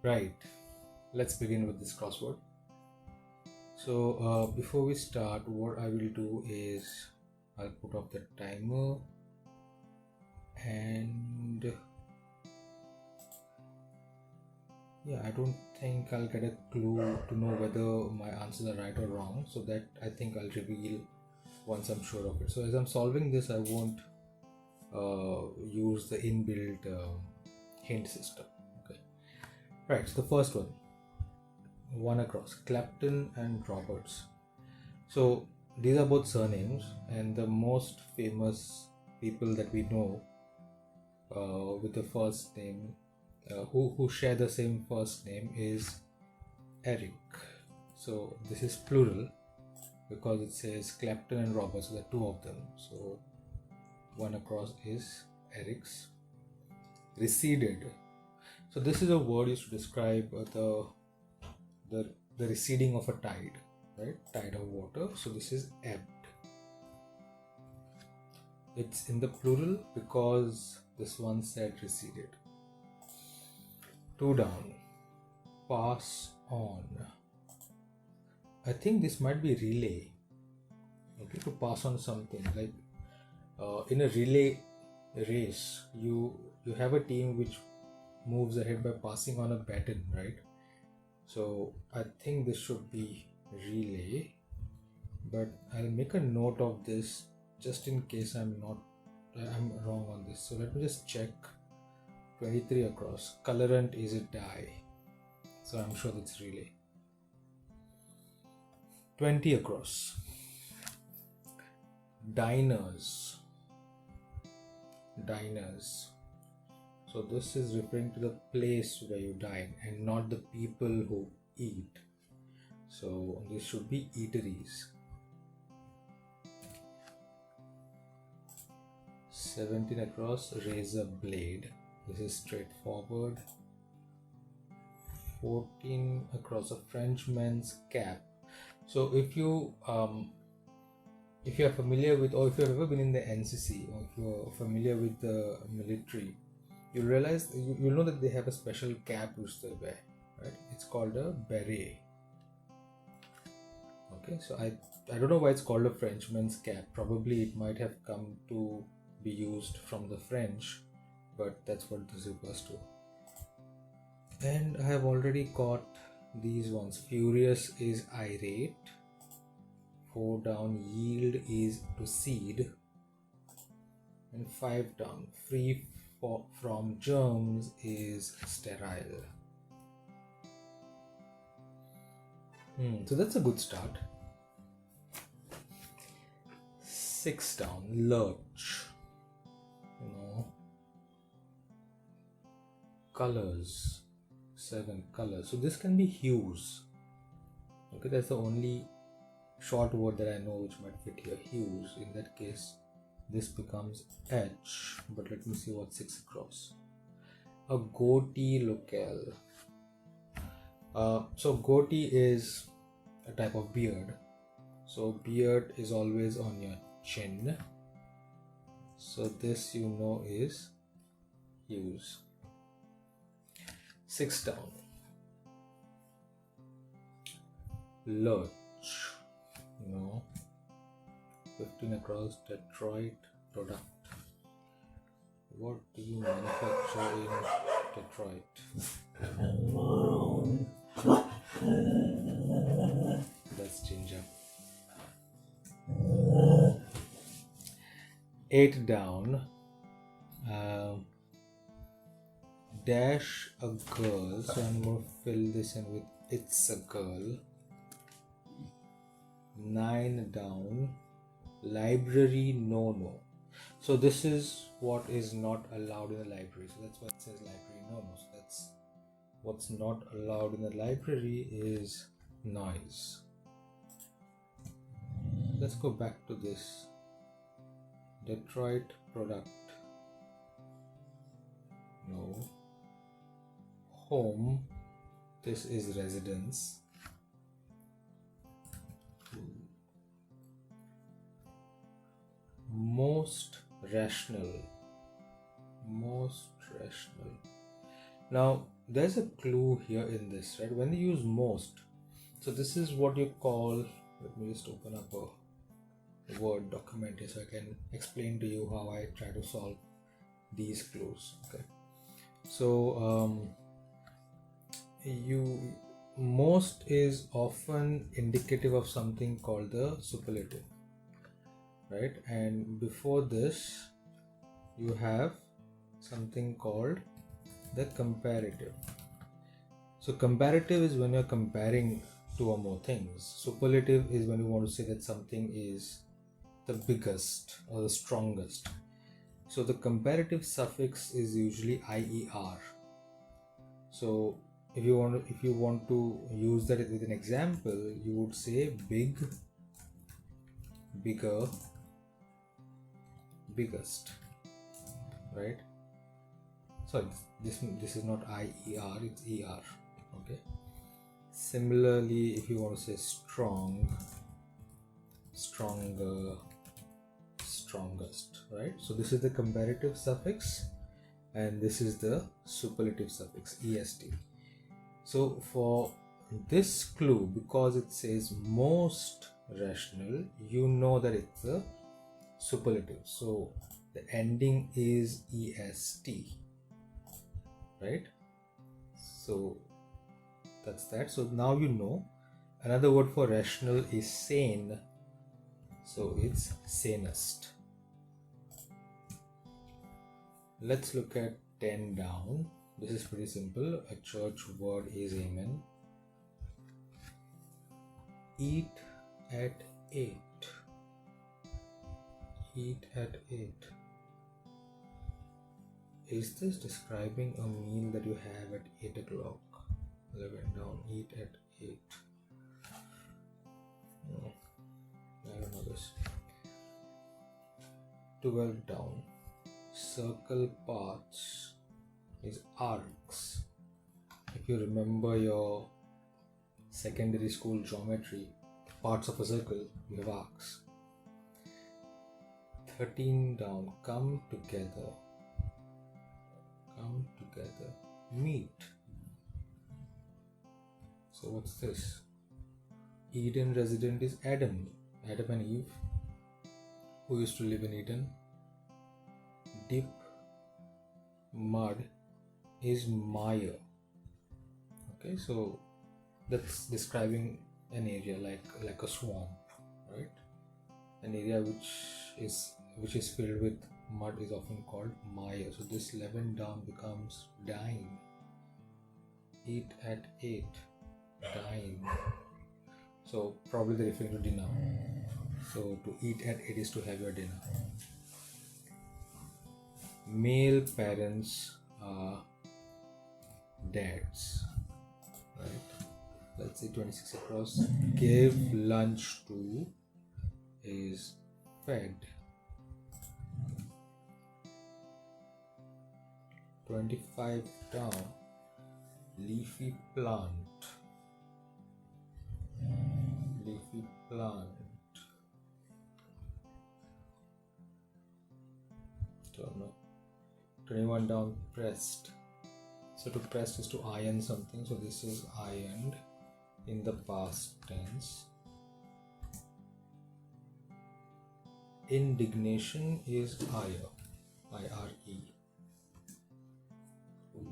Right, let's begin with this crossword. So, before we start, what I will do is I'll put up the timer and yeah, I don't think I'll get a clue to know whether my answers are right or wrong. So, that I think I'll reveal once I'm sure of it. So, as I'm solving this, I won't use the inbuilt hint system. Okay, right, so the first one across Clapton and Roberts. So these are both surnames, and the most famous people that we know with the first name, who share the same first name, is Eric. So this is plural because it says Clapton and Roberts. So there are two of them. So one across is Eric's. Receded. So this is a word used to describe the receding of a tide, right? Tide of water. So this is ebbed. It's in the plural because this one said receded. Two down. Pass on. I think this might be relay. Okay, to pass on something like in a relay race, you have a team which moves ahead by passing on a baton, right? So I think this should be relay, but I'll make a note of this just in case I'm wrong on this. So let me just check. 23 across. Colorant is a dye, so I'm sure that's relay. 20 across. Diners. So this is referring to the place where you dine and not the people who eat. So this should be eateries. 17 across. Razor blade. This is straightforward. 14 across. A Frenchman's cap. So if you are familiar with, or if you have ever been in the NCC, or if you're familiar with the military, you'll realize, you'll know that they have a special cap which they wear, right? It's called a beret. Okay, so I don't know why it's called a Frenchman's cap. Probably it might have come to be used from the French, but that's what this refers to. And I have already got these ones. Furious is irate. 4 down. Yield is to cede. And 5 down. Free from germs is sterile. So that's a good start. 6 down. Lurch. Colors. 7 colors. So this can be hues. Okay, that's the only short word that I know which might fit here. Hues. In that case, this becomes edge. But let me see what 6 across. A goatee locale. So goatee is a type of beard. So beard is always on your chin. So this is hues. 6 down. Lurch. 15 across. Detroit product. What do you manufacture in Detroit? That's ginger. 8 down. Dash a girl. So I'm going to fill this in with it's a girl. 9 down. Library no. So this is what is not allowed in the library. So that's why it says library no. So that's what's not allowed in the library is noise. Let's go back to this. Detroit product. No. Home. This is residence. Most rational. Now there's a clue here in this, right? When you use most, so this is what you call, let me just open up a Word document here so I can explain to you how I try to solve these clues. Okay, so most is often indicative of something called the superlative, right? And before this you have something called the comparative. So comparative is when you're comparing two or more things. Superlative is when you want to say that something is the biggest or the strongest. So the comparative suffix is usually IER. So if you want to use that with an example, you would say big, bigger, biggest, right? Sorry, this is not IER, it's ER. Okay. Similarly, if you want to say strong, stronger, strongest, right? So this is the comparative suffix and this is the superlative suffix est. So for this clue, because it says most rational, you know that it's a superlative, so the ending is est, right? So that's that. So now you know. Another word for rational is sane, so it's sanest. Let's look at 10 down. This is pretty simple. A church word is amen. Eat at 8. Eat at 8. Is this describing a meal that you have at 8 o'clock? 11 down. Eat at 8. No, I don't know this. 12 down. Circle paths is arcs. If you remember your secondary school geometry, parts of a circle, you have arcs. 13 down. Come together. Come together. Meet. So what's this? Eden resident is Adam. Adam and Eve, who used to live in Eden. Dip mud is mire. Okay, so that's describing an area like a swamp, right? An area which is filled with mud is often called mire. So this 11 down becomes dine. Eat at 8. Dine. So probably they're referring to dinner. So to eat at 8 is to have your dinner. Male parents are dads, right? Let's say 26 across. Give lunch to is fed. 25 down. Leafy plant. Leafy plant. Don't know. 21 down. Pressed. So to press is to iron something. So this is ironed in the past tense. Indignation is ire. I-R-E.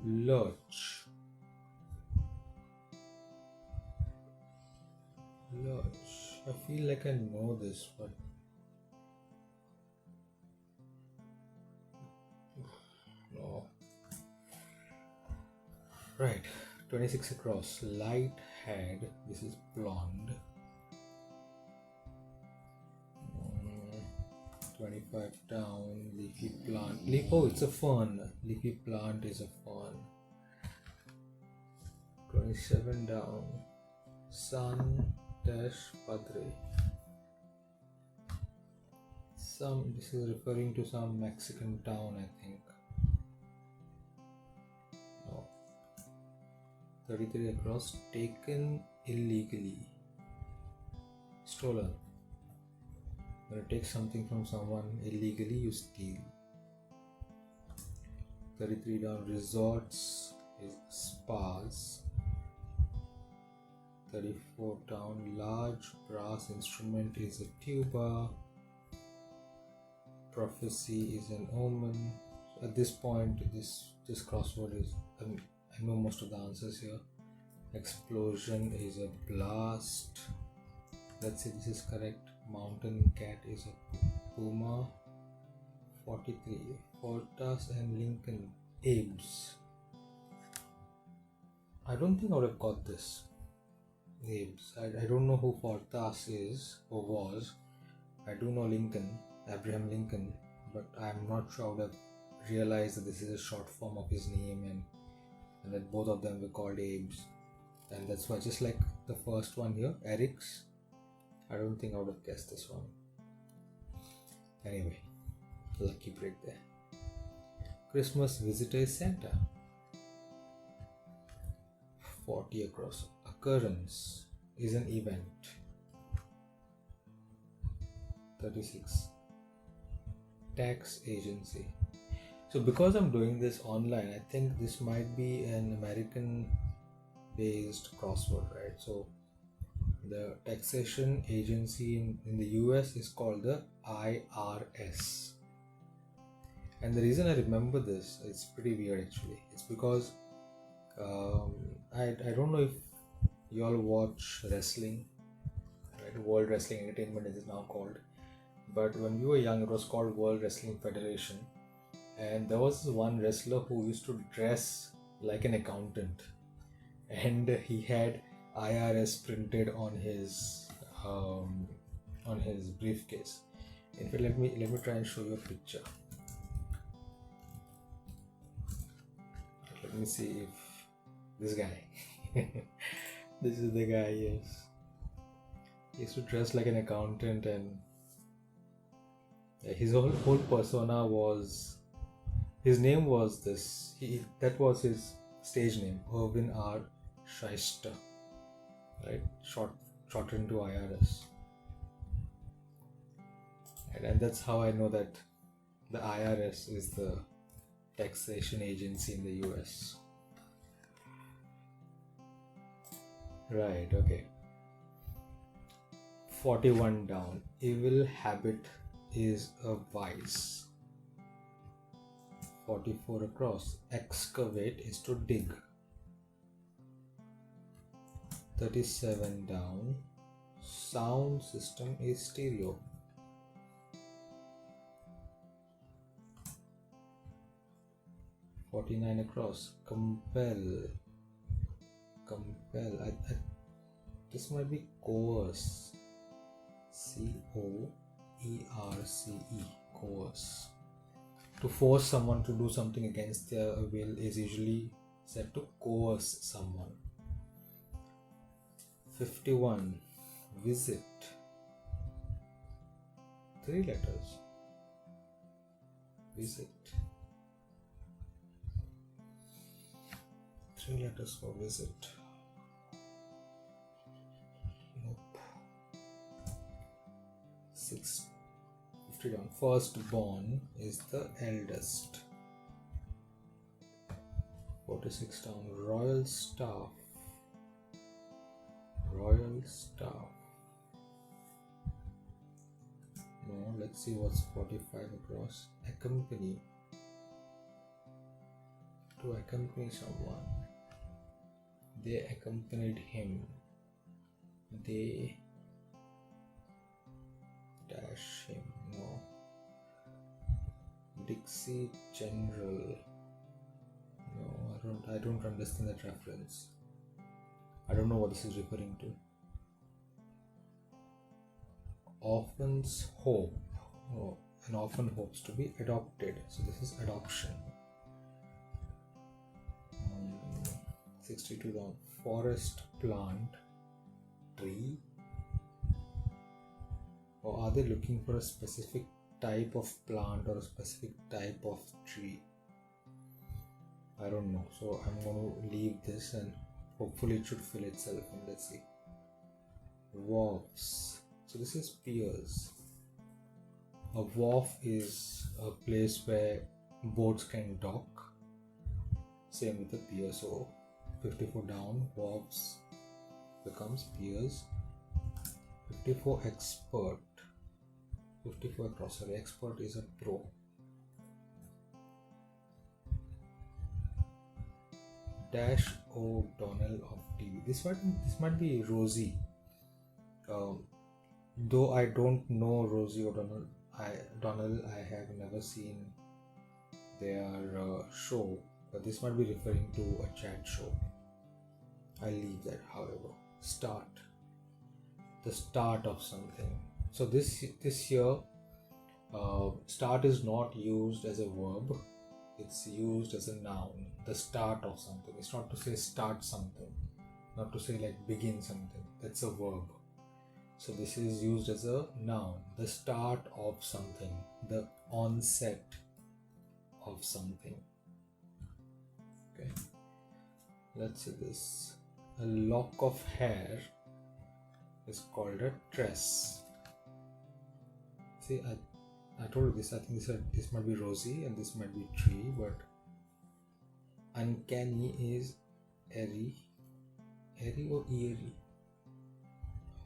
Lurch. Lurch. I feel like I know this, but no. Right. 26 across. Light head. This is blonde. 25 down. Leafy plant. Oh, it's a fern. Leafy plant is a fern. 27 down. San dash Padre. This is referring to some Mexican town, I think. No. 33 across. Taken illegally. Stolen. When you take something from someone illegally, you steal. 33 down. Resorts is pass. 34 down. Large brass instrument is a tuba. Prophecy is an omen. So at this point, this crossword is, I know most of the answers here. Explosion is a blast. Let's say this is correct. Mountain cat is a puma. 43. Fortas and Lincoln. Abe's. I don't think I would have got this. Abe's. I don't know who Fortas is or was. I do know Lincoln, Abraham Lincoln, but I'm not sure I would have realized that this is a short form of his name and that both of them were called Abe's. And that's why, just like the first one here, Eric's, I don't think I would have guessed this one. Anyway, lucky break there. Christmas visitor is Santa. 40 across. Occurrence is an event. 36. Tax agency. So because I'm doing this online, I think this might be an American based crossword, right? So the taxation agency in the US is called the IRS. And the reason I remember this, it's pretty weird actually. It's because I don't know if you all watch wrestling, right? World Wrestling Entertainment it is now called. But when we were young, it was called World Wrestling Federation. And there was one wrestler who used to dress like an accountant. And he had IRS printed on his briefcase. In fact, let me try and show you a picture. Let me see if this guy. This is the guy. Yes, he used to dress like an accountant, and his whole persona was. His name was this. That was his stage name, Irwin R. Shyster, right? Shortened to IRS. And that's how I know that the IRS is the taxation agency in the US. Right, okay. 41 down. Evil habit is a vice. 44 across. Excavate is to dig. 37 down. Sound system is stereo. 49 across. Compel. This might be coerce. C-O-E-R-C-E. Coerce. To force someone to do something against their will is usually said to coerce someone. 51. Visit. 3 letters. Visit. 3 letters for visit. Nope. 6. 50 down. Firstborn is the eldest. 46 down. Royal staff. Royal staff. No, let's see what's 45 across. Accompany. To accompany someone. They accompanied him. They dash him. No. Dixie General. No, I don't understand that reference. I don't know what this is referring to. Orphan's hope. Oh, an orphan hopes to be adopted. So this is adoption. 62 down. Forest plant. Tree. Or are they looking for a specific type of plant or a specific type of tree? I don't know. So I'm going to leave this and hopefully it should fill itself in. Let's see. Wharfs. So this is piers. A wharf is a place where boats can dock. Same with the pier. So 54 down, verbs becomes peers. 54 expert, 54 across, sorry, expert is a pro. Dash O'Donnell of TV. This might be Rosie. Though I don't know Rosie O'Donnell, I have never seen their show, but this might be referring to a chat show. I'll leave that. However, start, the start of something. So this here, start is not used as a verb. It's used as a noun. The start of something. It's not to say start something, not to say like begin something. That's a verb. So this is used as a noun. The start of something, the onset of something. Okay. Let's say this. A lock of hair is called a tress. See, I told you this. I think this might be Rosie and this might be tree, but uncanny is airy or eerie.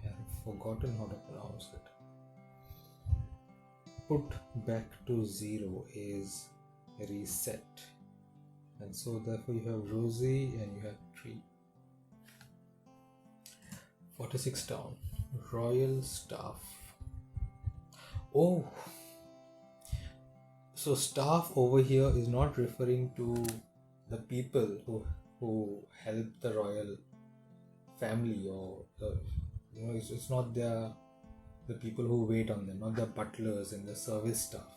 I have forgotten how to pronounce it. Put back to zero is reset, and so therefore you have Rosie and you have tree. 46 down. Royal staff. Oh, so staff over here is not referring to the people who help the royal family, or it's not the people who wait on them, not the butlers and the service staff.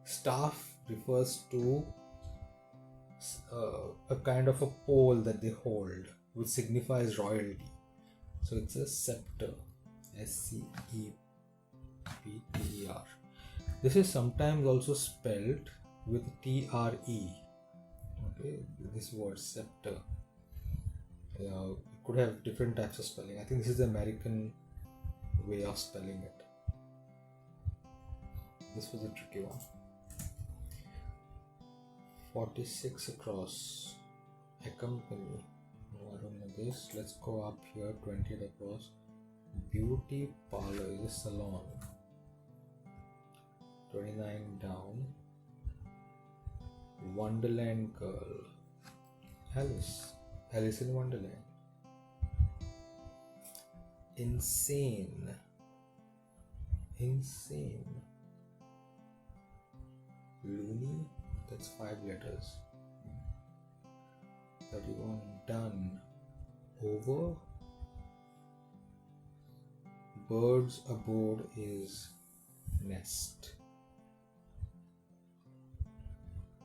Staff refers to a kind of a pole that they hold, which signifies royalty. So it's a scepter, SCEPTER. This is sometimes also spelled with TRE. Okay, this word scepter. It could have different types of spelling. I think this is the American way of spelling it. This was a tricky one. 46 across. Accompany. No, I don't know this. Let's go up here. 20 across. Beauty parlor is a salon. 29 down. Wonderland girl. Alice in Wonderland. Insane. Loony. That's 5 letters. 31 done. Over. Birds aboard is nest.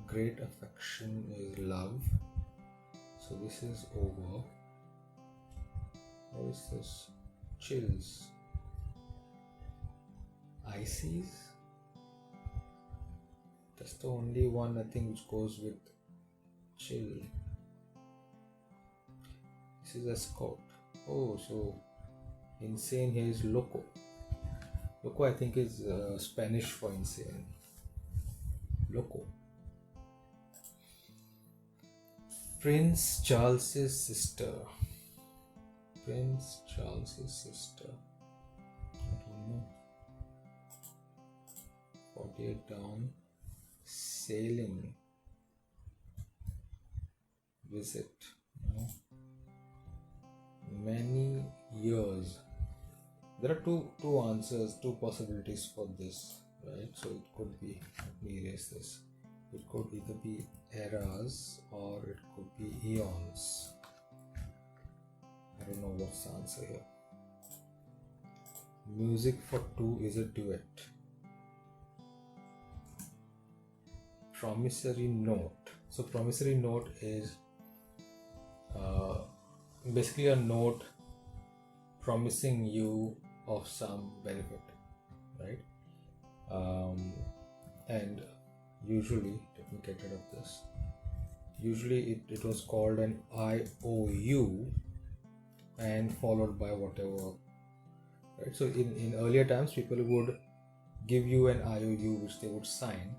Great affection is love. So this is over. What is this? Chills. Ices. That's the only one I think which goes with chill. This is escort. Oh, so insane here is loco. Loco I think is Spanish for insane. Loco. Prince Charles's sister. I don't know. 48 down. Sailing. Visit. No. Many years. There are two answers, two possibilities for this, right? So it could be, let me erase this. It could either be eras or it could be eons. I don't know what's the answer here. Music for two is a duet. Promissory note. So promissory note is basically a note promising you of some benefit, right? And usually, let me get rid of this. Usually it was called an IOU and followed by whatever, right? So in earlier times, people would give you an IOU which they would sign.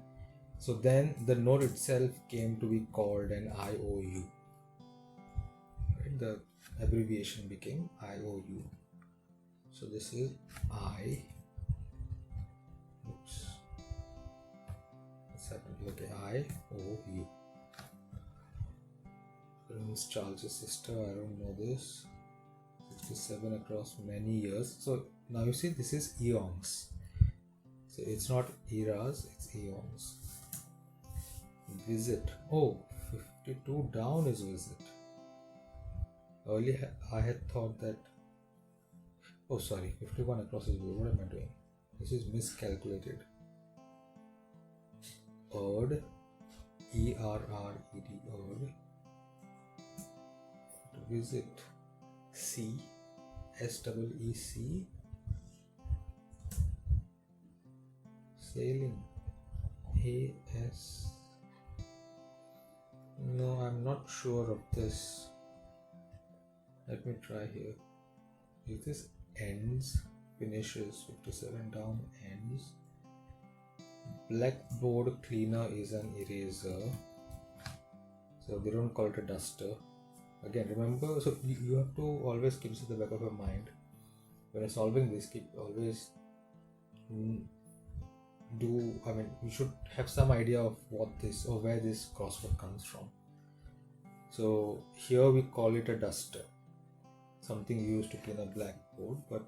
So then the note itself came to be called an IOU. the abbreviation became IOU. So this is I. Oops. What's happened? Okay, IOU. Prince Charles's sister, I don't know this. 67 across many years. So now you see this is eons. So it's not eras, it's eons. Visit. Oh, 52 down is visit. Earlier I had thought that. Oh, sorry, 51 across is visit. What am I doing? This is miscalculated. Erd. ERRED. Erd. To visit. C. SEEC. Sailing. AS. No, I'm not sure of this. Let me try here. If this ends, finishes, 57 down, ends. Blackboard cleaner is an eraser. So they don't call it a duster. Again, remember, so you have to always keep this at the back of your mind. When you're solving this, you should have some idea of what this or where this crossword comes from. So here we call it a duster, something used to clean a blackboard, but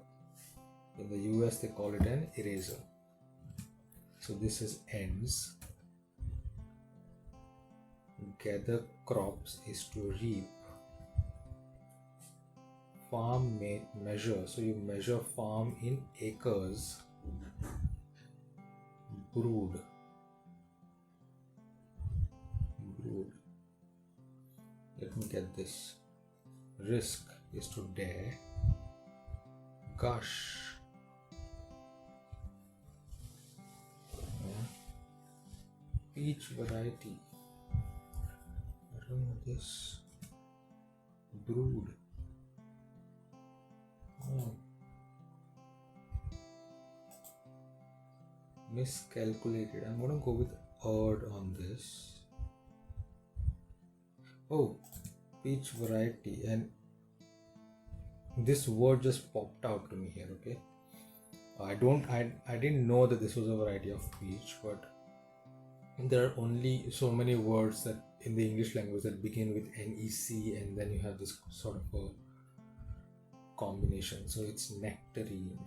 in the US they call it an eraser. So this is ends. Gather crops is to reap. Farm measure, so you measure farm in acres. Brood. Let me get this. Risk is to dare. Gush. Peach variety. I don't know this. Brood. Miscalculated. I'm gonna go with Erd on this. Oh, peach variety, and this word just popped out to me here. Okay, I didn't know that this was a variety of peach, but there are only so many words that in the English language that begin with NEC, and then you have this sort of a combination. So it's nectarine,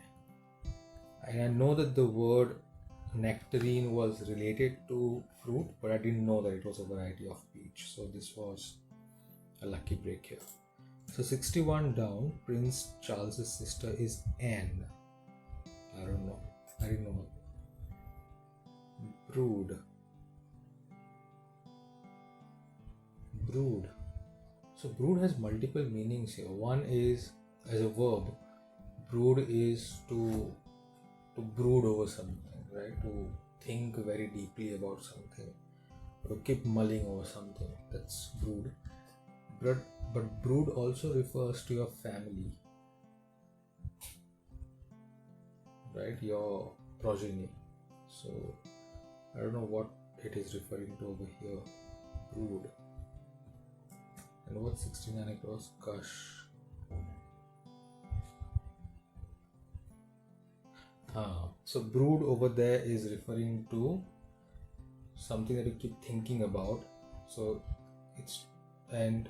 and I know that the word nectarine was related to fruit, but I didn't know that it was a variety of peach. So this was a lucky break here. So 61 down, Prince Charles's sister is Anne. I don't know. I didn't know. Brood. So brood has multiple meanings here. One is as a verb. Brood is to brood over something. Right, to think very deeply about something, or to keep mulling over something. That's brood. But brood also refers to your family, right? Your progeny. So I don't know what it is referring to over here. Brood. And what's 69 across? Gush. So brood over there is referring to something that you keep thinking about. So and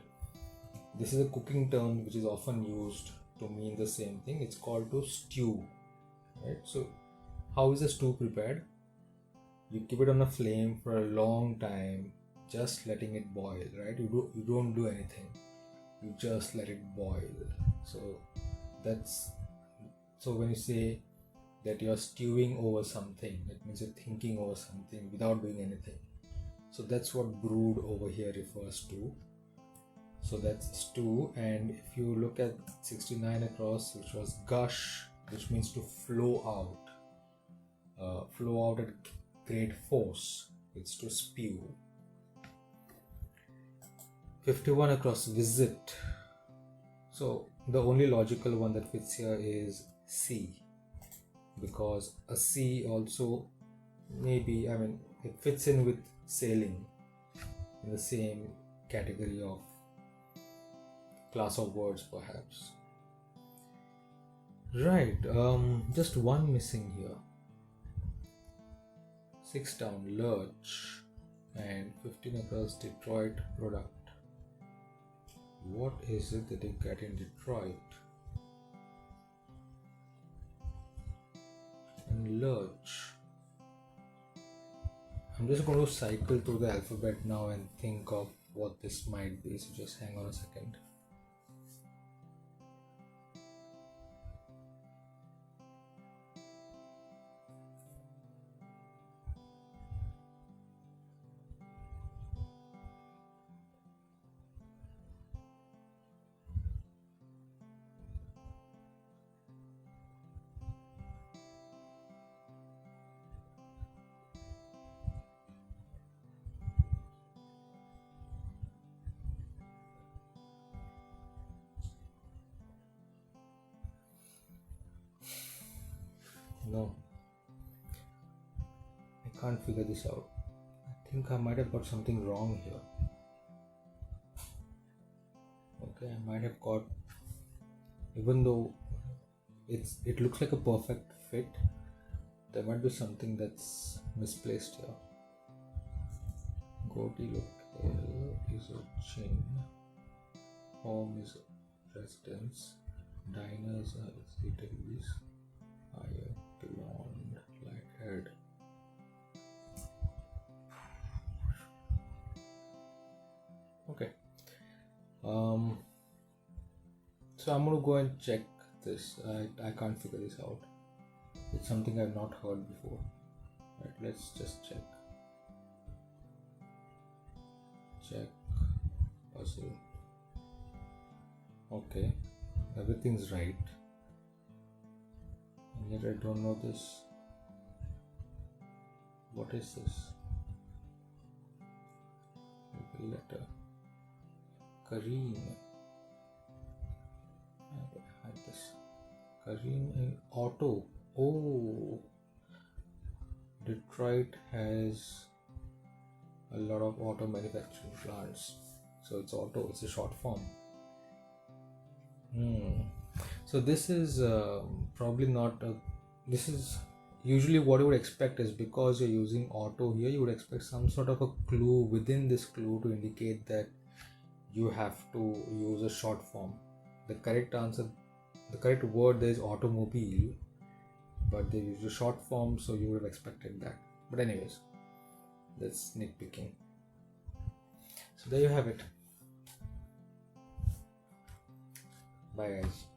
this is a cooking term which is often used to mean the same thing. It's called to stew, right? So how is a stew prepared? You keep it on a flame for a long time, just letting it boil, right? You don't do anything. You just let it boil. So when you say that you're stewing over something, that means you're thinking over something without doing anything. So that's what brood over here refers to. So that's stew. And if you look at 69 across, which was gush, which means to flow out at great force. It's to spew. 51 across, visit. So the only logical one that fits here is sea, because a sea also it fits in with sailing in the same category of class of words perhaps. Right, just one missing here. 6 down, Lurch, and 15 across, Detroit product. What is it that you get in Detroit? And Lurch. I'm just going to cycle through the alphabet now and think of what this might be, so just hang on a second. No, I can't figure this out. I think I might have got something wrong here. Okay, I might have got, even though it looks like a perfect fit, there might be something that's misplaced here. Goti local is a chain. Home is a residence. Diners are eateries. Higher, blonde, light haired. Okay. So I'm gonna go and check this. I can't figure this out. It's something I've not heard before. Right, let's just check. Check. Puzzle. Okay. Everything's right. And yet I don't know this. What is this? Letter. Kareem. I had this. Kareem in auto. Oh. Detroit has a lot of auto manufacturing plants. So it's auto, it's a short form. So this is probably not a, this is usually what you would expect is, because you're using auto here, you would expect some sort of a clue within this clue to indicate that you have to use a short form. The correct answer, the correct word there is automobile, but they use a short form, so you would have expected that. But anyways, that's nitpicking. So there you have it. Bye guys.